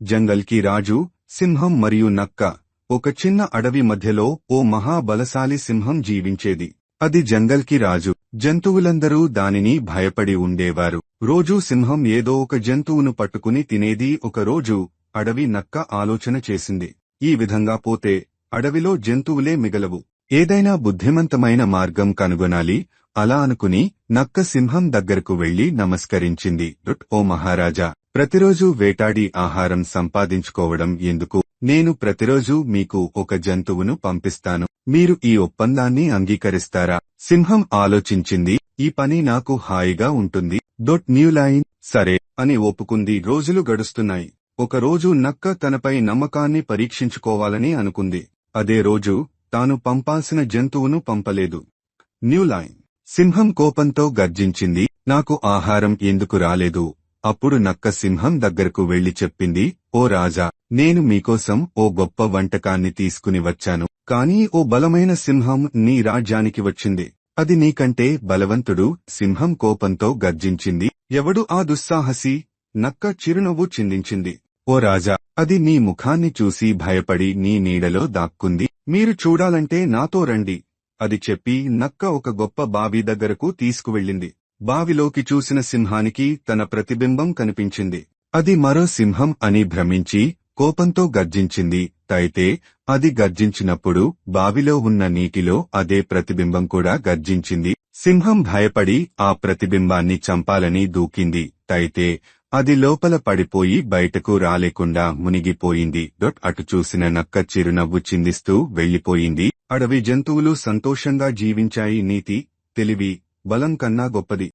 జంగల్ కి రాజు, సింహం మరియు నక్క. ఒక చిన్న అడవి మధ్యలో ఓ మహాబలశాలి సింహం జీవించేది. అది జంగల్ కి రాజు. జంతువులందరూ దానిని భయపడి ఉండేవారు. రోజూ సింహం ఏదో ఒక జంతువును పట్టుకుని తినేది. ఒక రోజు అడవి నక్క ఆలోచన చేసింది, ఈ విధంగా పోతే అడవిలో జంతువులే మిగలవు. ఏదైనా బుద్ధిమంతమైన మార్గం కనుగొనాలి. అలా అనుకుని నక్క సింహం దగ్గరకు వెళ్లి నమస్కరించింది. ఓ మహారాజా, ప్రతిరోజూ వేటాడి ఆహారం సంపాదించుకోవడం ఎందుకు? నేను ప్రతిరోజూ మీకు ఒక జంతువును పంపిస్తాను. మీరు ఈ ఒప్పందాన్ని అంగీకరిస్తారా? సింహం ఆలోచించింది, ఈ పని నాకు హాయిగా ఉంటుంది. న్యూలైన్ సరే అని ఒప్పుకుంది. రోజులు గడుస్తున్నాయి. ఒకరోజు నక్క తనపై నమ్మకాన్ని పరీక్షించుకోవాలని అనుకుంది. అదే రోజు తాను పంపాల్సిన జంతువును పంపలేదు. న్యూలైన్. సింహం కోపంతో గర్జించింది, నాకు ఆహారం ఎందుకు రాలేదు? అప్పుడు నక్క సింహం దగ్గరకు వెళ్లి చెప్పింది, ఓ రాజా, నేను మీకోసం ఓ గొప్ప వంటకాన్ని తీసుకుని వచ్చాను. కానీ ఓ బలమైన సింహం నీ రాజ్యానికి వచ్చింది. అది నీకంటే బలవంతుడు. సింహం కోపంతో గర్జించింది. ఎవడు ఆ దుస్సాహసి? నక్క చిరునవ్వు చిందించింది. ఓ రాజా, అది నీ ముఖాన్ని చూసి భయపడి నీ నీడలో దాక్కుంది. మీరు చూడాలంటే నాతో రండి. అది చెప్పి నక్క ఒక గొప్ప బావి దగ్గరకు తీసుకువెళ్ళింది. బావిలోకి చూసిన సింహానికి తన ప్రతిబింబం కనిపించింది. అది మరో సింహం అని భ్రమించి కోపంతో గర్జించింది. అయితే అది గర్జించినప్పుడు బావిలో ఉన్న నీటిలో అదే ప్రతిబింబం కూడా గర్జించింది. సింహం భయపడి ఆ ప్రతిబింబాన్ని చంపాలని దూకింది. అయితే అది లోపల పడిపోయి బయటకు రాలేకుండా మునిగిపోయింది. అటు చూసిన నక్క చిరునవ్వు చిందిస్తూ వెళ్లిపోయింది. అడవి జంతువులు సంతోషంగా జీవించాయి. నీతి, తెలివి, బలం కన్నా గొప్పది